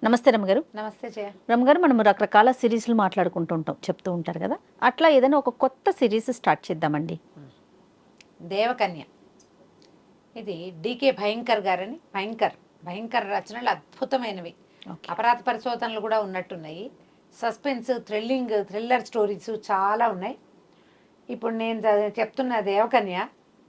నమస్తే రమ్మగారు. నమస్తే జయ. రమ్మగారు, మనం రకరకాల సిరీస్లు మాట్లాడుకుంటూ ఉంటాం, చెప్తూ ఉంటారు కదా, అట్లా ఏదైనా ఒక కొత్త సిరీస్ స్టార్ట్ చేద్దామండి. దేవకన్య, ఇది డికే భయంకర్ గారని. భయంకర్ రచనలు అద్భుతమైనవి. అపరాధ పరిశోధనలు కూడా ఉన్నట్టున్నాయి. సస్పెన్స్, థ్రిల్లర్ స్టోరీస్ చాలా ఉన్నాయి. ఇప్పుడు నేను చెప్తున్న దేవకన్య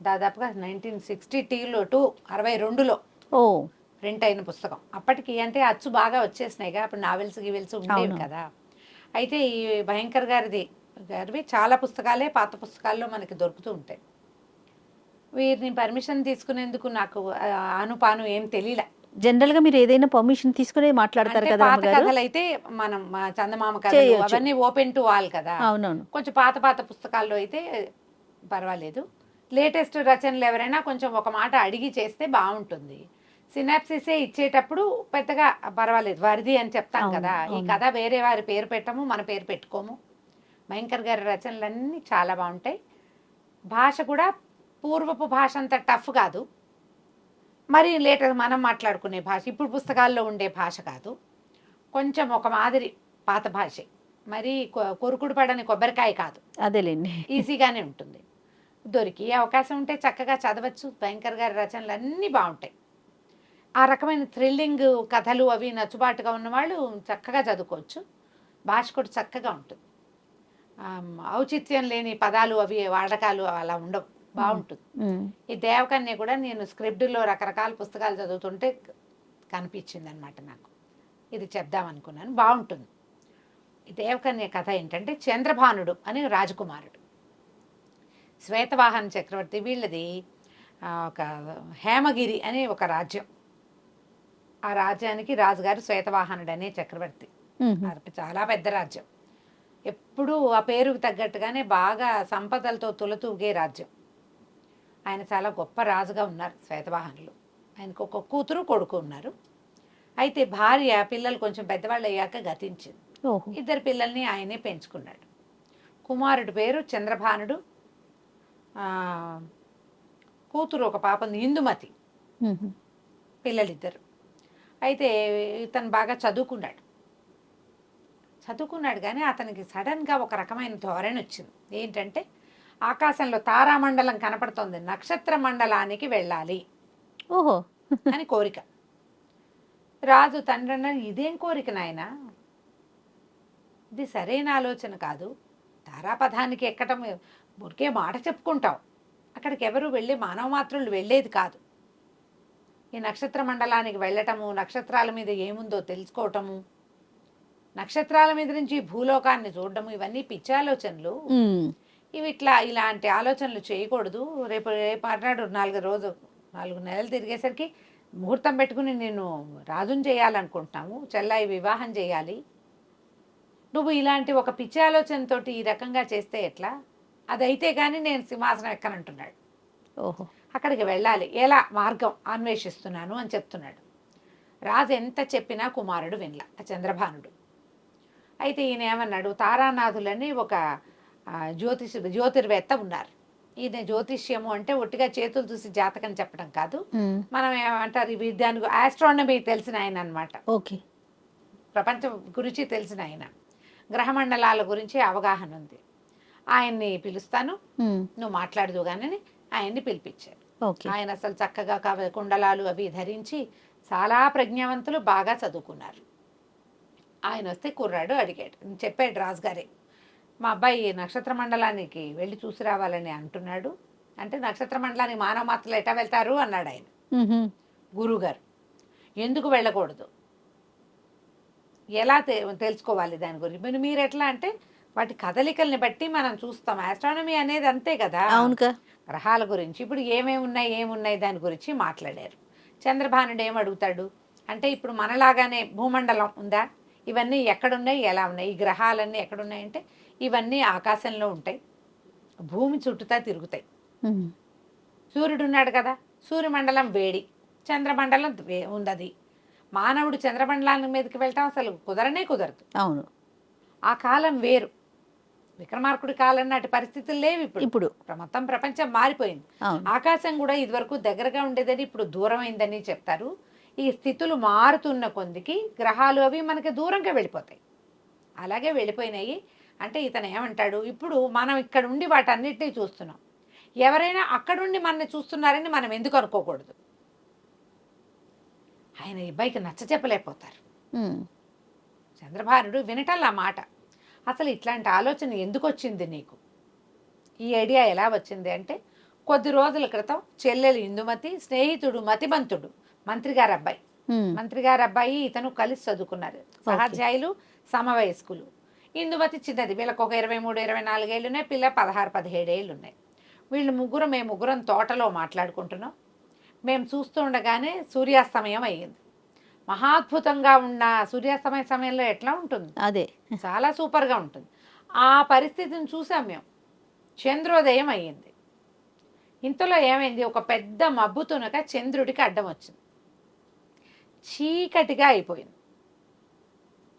దాదాపుగా 1962 టు 62లో ప్రింట్ అయిన పుస్తకం. అప్పటికి అంటే అచ్చు బాగా వచ్చేసినాయిగా, అప్పుడు నావెల్స్ గివెల్స్ ఉండేవి కదా. అయితే ఈ భయంకర్ గారివి చాలా పుస్తకాలే పాత పుస్తకాల్లో మనకి దొరుకుతూ ఉంటాయి. వీరిని పర్మిషన్ తీసుకునేందుకు నాకు ఆనుపాను ఏం తెలియలే. జనరల్ గా మీరు ఏదైనా పర్మిషన్ తీసుకునే మాట్లాడతారు కదా. పాత కథలు అయితే మనం చందమామ కథలు అవన్నీ ఓపెన్ టు ఆల్ కదా. అవునవును. కొంచెం పాత పుస్తకాల్లో అయితే పర్వాలేదు. లేటెస్ట్ రచనలు ఎవరైనా కొంచెం ఒక మాట అడిగి చేస్తే బాగుంటుంది. సినాప్సిసే ఇచ్చేటప్పుడు పెద్దగా పర్వాలేదు, వారిది అని చెప్తాం కదా. ఈ కథ వేరే వారి పేరు పెట్టము, మన పేరు పెట్టుకోము. భయంకర్ గారి రచనలన్నీ చాలా బాగుంటాయి. భాష కూడా పూర్వపు భాష అంత టఫ్ కాదు, మరి లేటర్ మనం మాట్లాడుకునే భాష, ఇప్పుడు పుస్తకాల్లో ఉండే భాష కాదు. కొంచెం ఒక మాదిరి పాత భాషే, మరి కొరుకుడు పడని కొబ్బరికాయ కాదు. అదేలేండి, ఈజీగానే ఉంటుంది. దొరికి అవకాశం ఉంటే చక్కగా చదవచ్చు. భయంకర్ గారి రచనలు అన్నీ బాగుంటాయి. ఆ రకమైన థ్రిల్లింగ్ కథలు అవి నచ్చుబాటుగా ఉన్నవాళ్ళు చక్కగా చదువుకోవచ్చు. భాష కూడా చక్కగా ఉంటుంది. ఔచిత్యం లేని పదాలు అవి వాడకాలు అలా ఉండవు, బాగుంటుంది. ఈ దేవకన్య కూడా నేను స్క్రిప్ట్లో రకరకాల పుస్తకాలు చదువుతుంటే కనిపించింది అనమాట నాకు. ఇది చెప్దామనుకున్నాను, బాగుంటుంది. ఈ దేవకన్య కథ ఏంటంటే, చంద్రభానుడు అని రాజకుమారుడు, శ్వేతవాహన చక్రవర్తి వీళ్ళది ఒక హేమగిరి అనే ఒక రాజ్యం. ఆ రాజ్యానికి రాజుగారు శ్వేతవాహనుడు అనే చక్రవర్తి. చాలా పెద్ద రాజ్యం. ఎప్పుడూ ఆ పేరుకు తగ్గట్టుగానే బాగా సంపదలతో తులతూగే రాజ్యం. ఆయన చాలా గొప్ప రాజుగా ఉన్నారు శ్వేతవాహనులు. ఆయనకు ఒక కూతురు కొడుకు ఉన్నారు. అయితే భార్య పిల్లలు కొంచెం పెద్దవాళ్ళు అయ్యాక గతించింది. ఇద్దరు పిల్లల్ని ఆయనే పెంచుకున్నాడు. కుమారుడి పేరు చంద్రభానుడు, కూతురు ఒక పాప ఇందుమతి, పిల్లలిద్దరు. అయితే ఇతను బాగా చదువుకున్నాడు కానీ అతనికి సడన్గా ఒక రకమైన ధోరణి వచ్చింది. ఏంటంటే, ఆకాశంలో తారామండలం కనపడుతోంది, నక్షత్ర మండలానికి వెళ్ళాలి అని కోరిక. రాజు తండ్రి అన్న, ఇదేం కోరిక నాయనా, ఇది సరైన ఆలోచన కాదు. తారాపథానికి ఎక్కటం ఊరికే మాట చెప్పుకుంటాం, అక్కడికి ఎవరు వెళ్ళి మానవ మాత్రులు వెళ్ళేది కాదు. ఈ నక్షత్ర మండలానికి వెళ్ళటము, నక్షత్రాల మీద ఏముందో తెలుసుకోవటము, నక్షత్రాల మీద నుంచి భూలోకాన్ని చూడటము, ఇవన్నీ పిచ్చి ఆలోచనలు. ఇవి ఇలాంటి ఆలోచనలు చేయకూడదు. రేపు అన్నాడు 4 నెలలు తిరిగేసరికి ముహూర్తం పెట్టుకుని నేను రాజుని చేయాలనుకుంటున్నాము, చెల్లాయి వివాహం చేయాలి. నువ్వు ఇలాంటి ఒక పిచ్చి ఆలోచనతోటి ఈ రకంగా చేస్తే ఎట్లా? అదైతే కానీ నేను సింహాసనం ఎక్కనంటున్నాడు. అక్కడికి వెళ్ళాలి, ఎలా మార్గం అన్వేషిస్తున్నాను అని చెప్తున్నాడు. రాజు ఎంత చెప్పినా కుమారుడు వినలా, ఆ చంద్రభానుడు. అయితే ఈయన ఏమన్నాడు, తారానాథులని ఒక జ్యోతిర్వేత్త ఉన్నారు. ఈయన జ్యోతిష్యము అంటే ఒట్టిగా చేతులు చూసి జాతకం చెప్పడం కాదు, మనం ఏమంటారు దాని ఆస్ట్రానమీ తెలిసిన ఆయన అనమాట. ప్రపంచం గురించి తెలిసిన ఆయన, గ్రహమండలాల గురించి అవగాహన ఉంది. ఆయన్ని పిలుస్తాను, నువ్వు మాట్లాడదు కానీ ఆయన్ని పిలిపించారు. ఆయన అసలు చక్కగా కుండలాలు అవి ధరించి చాలా ప్రజ్ఞావంతులు, బాగా చదువుకున్నారు. ఆయన వస్తే కుర్రాడు అడిగాడు, చెప్పాడు రాజుగారే, మా అబ్బాయి నక్షత్ర మండలానికి వెళ్ళి చూసి రావాలని అంటున్నాడు. అంటే నక్షత్ర మండలానికి మానవ మాత్రలు ఎటా వెళ్తారు అన్నాడు ఆయన. గురువుగారు, ఎందుకు వెళ్ళకూడదు, ఎలా తెలుసుకోవాలి దాని గురించి? మీరు ఎట్లా అంటే, వాటి కదలికల్ని బట్టి మనం చూస్తాం. ఆస్ట్రానమీ అనేది అంతే కదా, గ్రహాల గురించి ఇప్పుడు ఏమున్నాయి దాని గురించి మాట్లాడారు. చంద్రభానుడు ఏమడుగుతాడు అంటే, ఇప్పుడు మనలాగానే భూమండలం ఉందా, ఇవన్నీ ఎక్కడున్నాయి, ఎలా ఉన్నాయి, ఈ గ్రహాలన్నీ ఎక్కడున్నాయంటే ఇవన్నీ ఆకాశంలో ఉంటాయి, భూమి చుట్టూతా తిరుగుతాయి. సూర్యుడు ఉన్నాడు కదా, సూర్యమండలం వేడి, చంద్రమండలం ఉంది. మానవుడు చంద్రమండలాల మీదకి వెళ్ళటం అసలు కుదరదు. అవును, ఆ కాలం వేరు. విక్రమార్కుడి కాలం నాటి పరిస్థితులు లేవు ఇప్పుడు. మొత్తం ప్రపంచం మారిపోయింది. ఆకాశం కూడా ఇదివరకు దగ్గరగా ఉండేదని ఇప్పుడు దూరం అయిందని చెప్తారు. ఈ స్థితులు మారుతున్న కొందికి గ్రహాలు అవి మనకి దూరంగా వెళ్ళిపోతాయి. అలాగే వెళ్ళిపోయినాయి. అంటే ఇతను ఏమంటాడు, ఇప్పుడు మనం ఇక్కడ ఉండి వాటన్నిటినీ చూస్తున్నాం, ఎవరైనా అక్కడుండి మనల్ని చూస్తున్నారని మనం ఎందుకు అనుకోకూడదు. ఆయన ఈ అబ్బాయికి నచ్చ చెప్పలేకపోతారు. చంద్రభానుడు వినటల్లా మాట. అసలు ఇట్లాంటి ఆలోచన ఎందుకు వచ్చింది నీకు, ఈ ఐడియా ఎలా వచ్చింది అంటే, కొద్ది రోజుల క్రితం చెల్లెలు ఇందుమతి, స్నేహితుడు మతిమంతుడు, మంత్రి గారి అబ్బాయి ఇతను కలిసి చదువుకున్నారు. సహాధ్యాయులు, సమవయస్కులు. ఇందుమతి చిన్నది, వీళ్ళకి ఒక 23-24 ఏళ్ళు ఉన్నాయి, పిల్ల 16-17 ఏళ్ళు ఉన్నాయి. మేము ముగ్గురం తోటలో మాట్లాడుకుంటున్నాం. మేము చూస్తూ ఉండగానే సూర్యాస్తమయం అయ్యింది. మహాద్భుతంగా ఉన్న సూర్యాస్తమయ సమయంలో ఎట్లా ఉంటుంది, అదే చాలా సూపర్గా ఉంటుంది. ఆ పరిస్థితిని చూసాం మేము. చంద్రోదయం అయ్యింది. ఇంతలో ఏమైంది, ఒక పెద్ద మబ్బు తునక చంద్రుడికి అడ్డం వచ్చింది. చీకటిగా అయిపోయింది.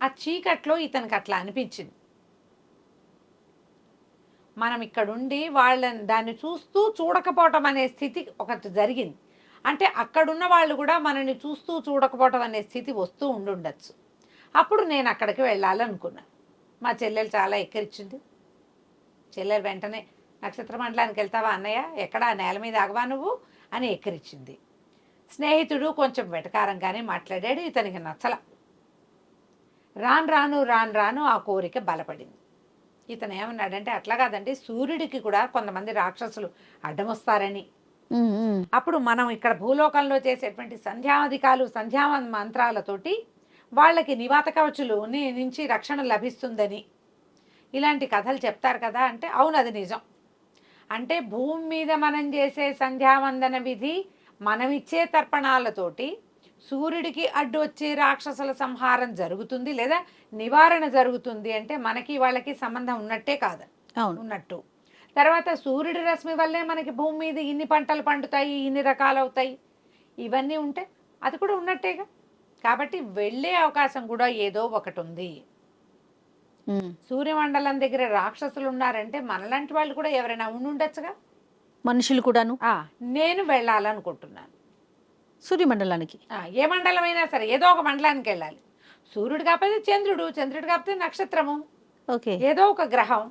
ఆ చీకట్లో ఇతనికి అట్లా అనిపించింది, మనం ఇక్కడుండి వాళ్ళని దాన్ని చూస్తూ చూడకపోవటం అనే స్థితి ఒకటి జరిగింది. అంటే అక్కడున్న వాళ్ళు కూడా మనల్ని చూస్తూ చూడకపోవటం అనే స్థితి వస్తూ ఉండుండొచ్చు. అప్పుడు నేను అక్కడికి వెళ్ళాలనుకున్నాను. మా చెల్లెలు చాలా ఎక్కరిచ్చింది. చెల్లెలు వెంటనే, నక్షత్ర మండలానికి వెళ్తావా అన్నయ్య, ఎక్కడా నేల మీద ఆగవా నువ్వు అని ఎక్కరిచ్చింది. స్నేహితుడు కొంచెం వెటకారంగానే మాట్లాడాడు. ఇతనికి నచ్చల. రాను రాను ఆ కోరిక బలపడింది. ఇతను ఏమన్నాడంటే, అట్లా కాదండి, సూర్యుడికి కూడా కొంతమంది రాక్షసులు అడ్డమొస్తారని, అప్పుడు మనం ఇక్కడ భూలోకంలో చేసేటువంటి సంధ్యా మంత్రాలతోటి వాళ్ళకి నివాత కవచులు నుంచి రక్షణ లభిస్తుందని ఇలాంటి కథలు చెప్తారు కదా అంటే, అవును అది నిజం. అంటే భూమి మీద మనం చేసే సంధ్యావందన విధి, మనమిచ్చే తర్పణాలతోటి సూర్యుడికి అడ్డు వచ్చే రాక్షసుల సంహారం జరుగుతుంది లేదా నివారణ జరుగుతుంది అంటే మనకి వాళ్ళకి సంబంధం ఉన్నట్టే కాదు, ఉన్నట్టు. తర్వాత సూర్యుడి రశ్మి వల్లే మనకి భూమి మీద ఇన్ని పంటలు పండుతాయి, ఇన్ని రకాలు అవుతాయి, ఇవన్నీ ఉంటే అది కూడా ఉన్నట్టేగా. కాబట్టి వెళ్ళే అవకాశం కూడా ఏదో ఒకటి ఉంది. సూర్యమండలం దగ్గర రాక్షసులు ఉన్నారంటే మనలాంటి వాళ్ళు కూడా ఎవరైనా ఉండుండొచ్చుగా, మనుషులు కూడాను. నేను వెళ్ళాలనుకుంటున్నాను సూర్యమండలానికి. ఏ మండలం అయినా సరే ఏదో ఒక మండలానికి వెళ్ళాలి. సూర్యుడు కాకపోతే చంద్రుడు, చంద్రుడు కాకపోతే నక్షత్రము, ఏదో ఒక గ్రహం.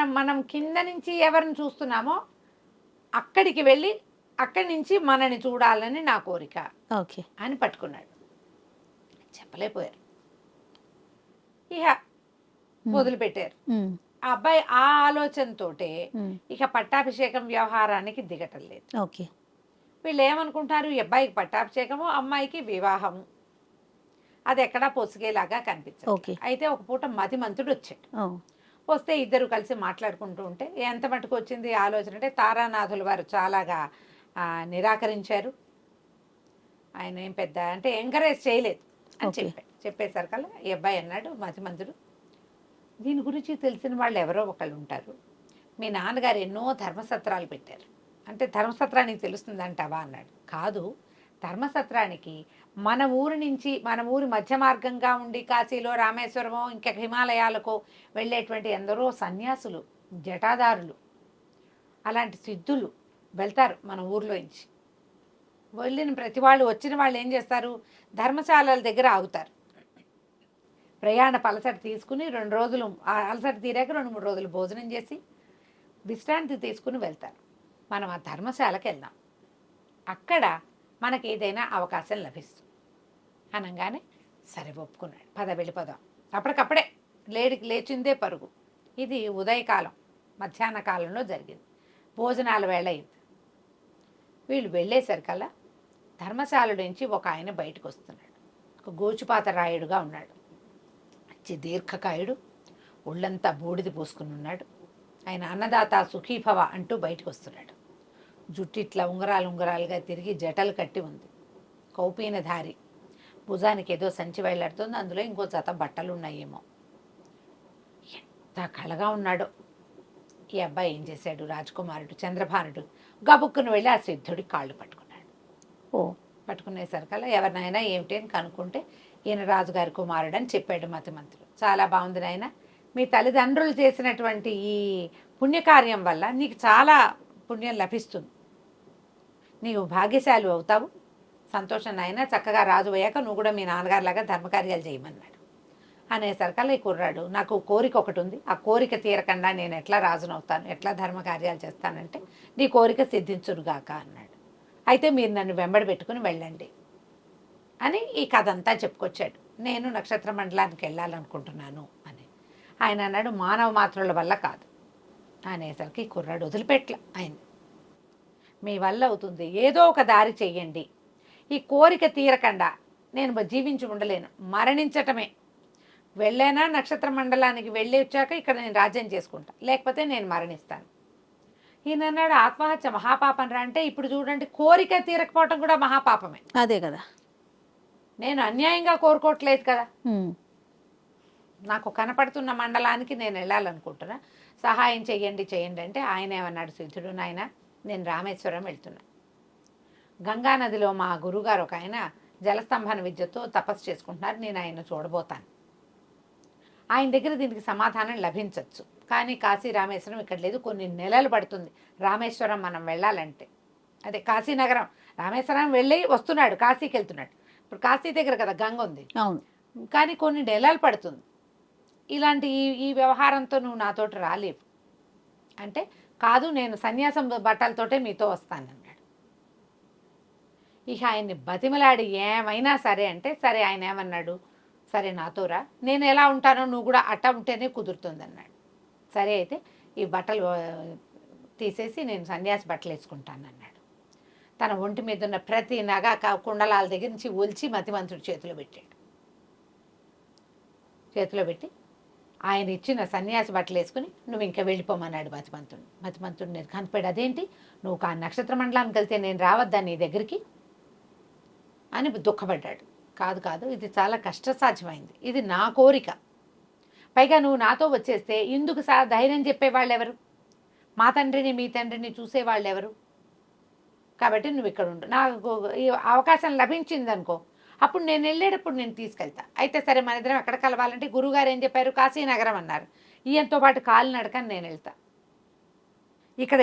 మనం కింద నుంచి ఎవరిని చూస్తున్నామో అక్కడికి వెళ్ళి అక్కడి నుంచి మనని చూడాలని నా కోరిక అని పట్టుకున్నాడు. చెప్పలేకపోయారు, ఇక వదిలిపెట్టారు. ఆ అబ్బాయి ఆ ఆలోచనతోటే ఇక పట్టాభిషేకం వ్యవహారానికి దిగటం లేదు. వీళ్ళు ఏమనుకుంటారు, ఈ అబ్బాయికి పట్టాభిషేకము, అమ్మాయికి వివాహము, అది ఎక్కడా పొసిగేలాగా కనిపించదు. అయితే ఒక పూట మతిమంతుడు వచ్చాడు. వస్తే ఇద్దరు కలిసి మాట్లాడుకుంటూ ఉంటే ఎంత మటుకు వచ్చింది ఆలోచన అంటే, తారానాథుల వారు చాలాగా నిరాకరించారు, ఆయన ఏం పెద్ద అంటే ఎంకరేజ్ చేయలేదు అని చెప్పేసరికల్లా ఈ అబ్బాయి అన్నాడు, మతిమంతుడు, దీని గురించి తెలిసిన వాళ్ళు ఎవరో ఒకళ్ళు ఉంటారు, మీ నాన్నగారు ఎన్నో ధర్మసత్రాలు పెట్టారు, అంటే ధర్మసత్రానికి తెలుస్తుంది అంటావా అన్నాడు. కాదు, ధర్మసత్రానికి మన ఊరి నుంచి, మన ఊరి మధ్య మార్గంగా ఉండి కాశీలో, రామేశ్వరమో, ఇంకా హిమాలయాలకో వెళ్ళేటువంటి ఎందరో సన్యాసులు, జటాదారులు, అలాంటి సిద్ధులు వెళ్తారు మన ఊర్లో నుంచి. వెళ్ళిన ప్రతి వాళ్ళు, వచ్చిన వాళ్ళు ఏం చేస్తారు, ధర్మశాలల దగ్గర ఆగుతారు. ప్రయాణ అలసట తీసుకుని 2 రోజులు అలసట తీరాక 2-3 రోజులు భోజనం చేసి విశ్రాంతి తీసుకుని వెళ్తారు. మనం ఆ ధర్మశాలకు వెళ్దాం, అక్కడ మనకి ఏదైనా అవకాశం లభిస్తుంది అనగానే సరే ఒప్పుకున్నాడు. వెళ్ళిపోదాం. అప్పటికప్పుడే లేచిందే పరుగు. ఇది ఉదయకాలం, మధ్యాహ్న కాలంలో జరిగింది. భోజనాల వేళ అయింది. వీళ్ళు వెళ్ళేసరికల్లా ధర్మశాల నుంచి ఒక ఆయన బయటకు వస్తున్నాడు. ఒక గోచుపాత రాయుడుగా ఉన్నాడు, మంచి దీర్ఘకాయుడు, ఒళ్ళంతా బూడిది పూసుకుని ఉన్నాడు. ఆయన అన్నదాత సుఖీభవ అంటూ బయటకు వస్తున్నాడు. జుట్టు ఇట్లా ఉంగరాలుగా తిరిగి జటలు కట్టి ఉంది, కౌపీనధారి, భుజానికి ఏదో సంచి వేలాడుతుంది, అందులో ఇంకో జత బట్టలు ఉన్నాయేమో. ఎంత కళగా ఉన్నాడో. ఈ అబ్బాయి ఏం చేశాడు, రాజకుమారుడు చంద్రభానుడు గబుక్కును వెళ్ళి ఆ సిద్ధుడి కాళ్ళు పట్టుకున్నాడు. పట్టుకునేసరికల్లా ఎవరినైనా ఏమిటి అని కనుక్కుంటే ఈయన రాజుగారి కుమారుడు అని చెప్పాడు మతిమంతుడు. చాలా బాగుంది నాయన, మీ తల్లిదండ్రులు చేసినటువంటి ఈ పుణ్యకార్యం వల్ల నీకు చాలా పుణ్యం లభిస్తుంది, నీవు భాగ్యశాలి అవుతావు, సంతోషం నాయన, చక్కగా రాజు అయ్యాక నువ్వు కూడా మీ నాన్నగారిలాగా ధర్మకార్యాలు చేయమన్నాడు. అనేసరికల్లా ఈ కుర్రాడు, నాకు కోరిక ఒకటి ఉంది, ఆ కోరిక తీరకుండా నేను ఎట్లా రాజునవుతాను, ఎట్లా ధర్మకార్యాలు చేస్తానంటే నీ కోరిక సిద్ధించురుగాక అన్నాడు. అయితే మీరు నన్ను వెంబడి పెట్టుకుని వెళ్ళండి అని ఈ కథ అంతా చెప్పుకొచ్చాడు. నేను నక్షత్ర మండలానికి వెళ్ళాలనుకుంటున్నాను అని. ఆయన అన్నాడు, మానవ మాత్రుల వల్ల కాదు అనేసరికి కుర్రాడు వదిలిపెట్ల. ఆయన మీ వల్ల అవుతుంది, ఏదో ఒక దారి చెయ్యండి, ఈ కోరిక తీరకుండా నేను జీవించి ఉండలేను, మరణించటమే. వెళ్ళైనా నక్షత్ర మండలానికి వెళ్ళి వచ్చాక ఇక్కడ నేను రాజ్యం చేసుకుంటా, లేకపోతే నేను మరణిస్తాను. ఈయన అన్నాడు, ఆత్మహత్య మహాపాపం రా అంటే ఇప్పుడు చూడండి, కోరిక తీరకపోవటం కూడా మహాపాపమే. అదే కదా, నేను అన్యాయంగా కోరుకోవట్లేదు కదా, నాకు కనపడుతున్న మండలానికి నేను వెళ్ళాలనుకుంటున్నా, సహాయం చెయ్యండి చెయ్యండి అంటే ఆయన ఏమన్నాడు, సిద్ధుడు నాయన నేను రామేశ్వరం వెళ్తున్నా, గంగా నదిలో మా గురుగారు ఒక ఆయన జలస్తంభన విద్యతో తపస్సు చేసుకుంటున్నారు, నేను ఆయన చూడబోతాను, ఆయన దగ్గర దీనికి సమాధానం లభించవచ్చు, కానీ కాశీ రామేశ్వరం ఇక్కడ లేదు, కొన్ని నెలలు పడుతుంది రామేశ్వరం మనం వెళ్ళాలంటే. అదే కాశీనగరం, రామేశ్వరం వెళ్ళి వస్తున్నాడు, కాశీకి వెళ్తున్నాడు, ఇప్పుడు కాశీ దగ్గర కదా గంగ ఉంది, అవును, కానీ కొన్ని నెలలు పడుతుంది, ఇలాంటి ఈ వ్యవహారంతో నువ్వు నాతోటి రాలేవు అంటే, కాదు నేను సన్యాసం బట్టలతోటే మీతో వస్తానన్నాడు. ఇక ఆయన్ని బతిమలాడి ఏమైనా సరే అంటే, సరే ఆయన ఏమన్నాడు, సరే నాతో రా, నేను ఎలా ఉంటానో నువ్వు కూడా అట్ట ఉంటేనే కుదురుతుంది అన్నాడు. సరే అయితే ఈ బట్టలు తీసేసి నేను సన్యాసి బట్టలు వేసుకుంటాను అన్నాడు. తన ఒంటి మీద ఉన్న ప్రతి నగ కుండలాల దగ్గర నుంచి ఒలిచి మతిమంతుడి చేతిలో పెట్టాడు. చేతిలో పెట్టి ఆయన ఇచ్చిన సన్యాసి బట్టలు వేసుకుని నువ్వు ఇంకా వెళ్ళిపోమన్నాడు మతిమంతుడు. మతిమంతుడు నేను కనిపాడు, అదేంటి నువ్వు ఆ నక్షత్ర మండలానికి వెళ్తే నేను రావద్దా నీ దగ్గరికి అని దుఃఖపడ్డాడు. కాదు కాదు, ఇది చాలా కష్టసాధ్యమైంది, ఇది నా కోరిక, పైగా నువ్వు నాతో వచ్చేస్తే ఇందుకు ధైర్యం చెప్పేవాళ్ళు ఎవరు, మా తండ్రిని మీ తండ్రిని చూసేవాళ్ళు ఎవరు, కాబట్టి నువ్వు ఇక్కడ ఉండు, నాకు ఈ అవకాశం లభించింది అనుకో, అప్పుడు నేను వెళ్ళేటప్పుడు నేను తీసుకెళ్తా. అయితే సరే మన ఇద్దరం ఎక్కడ కలవాలంటే గురువుగారు ఏం చెప్పారు, కాశీనగరం అన్నారు, ఈయంతో పాటు కాలినడకని నేను వెళ్తా, ఇక్కడ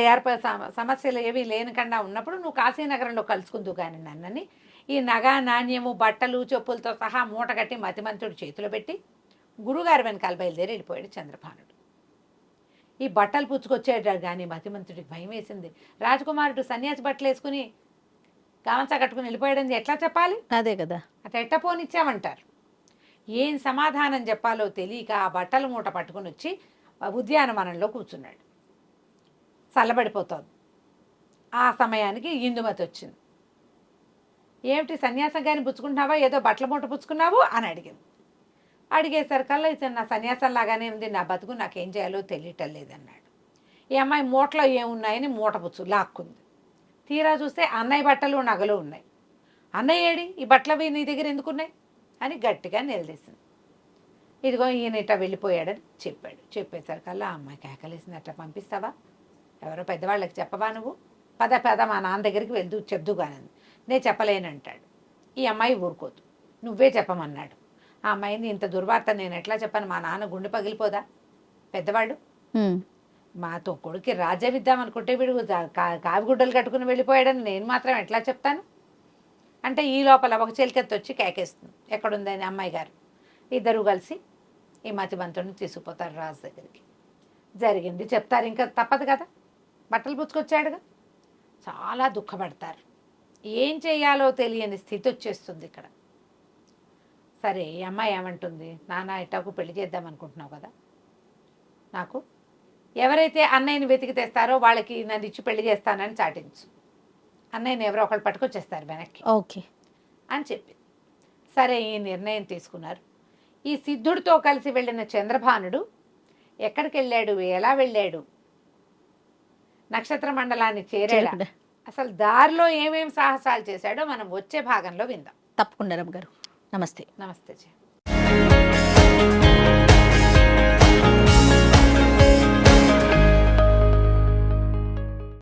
సమస్యలు ఏవి లేనికన్నా ఉన్నప్పుడు నువ్వు కాశీనగరంలో కలుసుకుందు కానీ నన్నని ఈ నగ నాణ్యము బట్టలు చెప్పులతో సహా మూట కట్టి మతిమంతుడు చేతిలో పెట్టి గురుగారు వెనకాల బయలుదేరి వెళ్ళిపోయాడు చంద్రభానుడు. ఈ బట్టలు పుచ్చుకొచ్చేటాడు కానీ మతిమంతుడికి భయం వేసింది. రాజకుమారుడు సన్యాసి బట్టలు వేసుకుని గామంచా కట్టుకుని వెళ్ళిపోయాడని ఎట్లా చెప్పాలి, అదే కదా, అట్లా ఎట్ట పోనిచ్చామంటారు. ఏం సమాధానం చెప్పాలో తెలియక ఆ బట్టల మూట పట్టుకుని వచ్చి ఉద్యానవనంలో కూర్చున్నాడు. చల్లబడిపోతుంది. ఆ సమయానికి ఇందుమతి వచ్చింది. ఏమిటి సన్యాసం కానీ పుచ్చుకుంటున్నావా, ఏదో బట్టల మూట పుచ్చుకున్నావు అని అడిగింది. అడిగేసరికల్లా ఇది నా సన్యాసం లాగానే ఉంది, నా బతుకు నాకేం చేయాలో తెలియటం లేదన్నాడు. ఈ అమ్మాయి మూటలో ఏమున్నాయని మూట పుచ్చు లాక్కుంది. తీరా చూస్తే అన్నయ్య బట్టలు నగలు ఉన్నాయి. అన్నయ్య ఏడి, ఈ బట్టలవి నీ దగ్గర ఎందుకున్నాయి అని గట్టిగా నిలదీసింది. ఇదిగో ఈయన ఇట్లా వెళ్ళిపోయాడని చెప్పాడు. చెప్పేసరికల్లా అమ్మాయికి ఆకలేసింది. అట్లా పంపిస్తావా, ఎవరో పెద్దవాళ్ళకి చెప్పవా, నువ్వు పద పద మా నాన్న దగ్గరికి వెళ్తూ చెప్దుగానని. నేను చెప్పలేనంటాడు. ఈ అమ్మాయి ఊరుకోదు, నువ్వే చెప్పమన్నాడు. ఆ అమ్మాయిని ఇంత దుర్వార్త నేను ఎట్లా చెప్పాను, మా నాన్న గుండె పగిలిపోదా, పెద్దవాళ్ళు మాతో కొడుకు రాజ్యం ఇద్దామనుకుంటే వీడు కావిగుడ్డలు కట్టుకుని వెళ్ళిపోయాడని నేను మాత్రం ఎట్లా చెప్తాను అంటే, ఈ లోపల ఒక చిలికెత్తి వచ్చి కేకేస్తుంది. ఎక్కడుందని అమ్మాయి గారు. ఇద్దరు కలిసి ఈ మతిమంతుడిని తీసుకుపోతారు రాజు దగ్గరికి. జరిగింది చెప్తారు, ఇంకా తప్పదు కదా, బట్టలు పుచ్చుకొచ్చాడుగా. చాలా దుఃఖపడతారు. ఏం చేయాలో తెలియని స్థితి వచ్చేస్తుంది ఇక్కడ. సరే ఈ అమ్మాయి ఏమంటుంది, నాన్న ఇట్టాకు పెళ్లి చేద్దాం అనుకుంటున్నావు కదా, నాకు ఎవరైతే అన్నయ్యని వెతికి తెస్తారో వాళ్ళకి నన్ను ఇచ్చి పెళ్లి చేస్తానని చాటించు, అన్నయ్యని ఎవరో ఒకళ్ళు పట్టుకొచ్చేస్తారు వెనక్కి, ఓకే అని చెప్పింది. సరే ఈ నిర్ణయం తీసుకున్నారు. ఈ సిద్ధుడితో కలిసి వెళ్ళిన చంద్రభానుడు ఎక్కడికి వెళ్ళాడు, ఎలా వెళ్ళాడు, నక్షత్ర మండలాన్ని చేరాడా, అసలు దారిలో ఏమేమి సాహసాలు చేశాడో మనం వచ్చే భాగంలో విందాం. తప్పకుండా రమ్మ గారు. నమస్తే. నమస్తే జీ.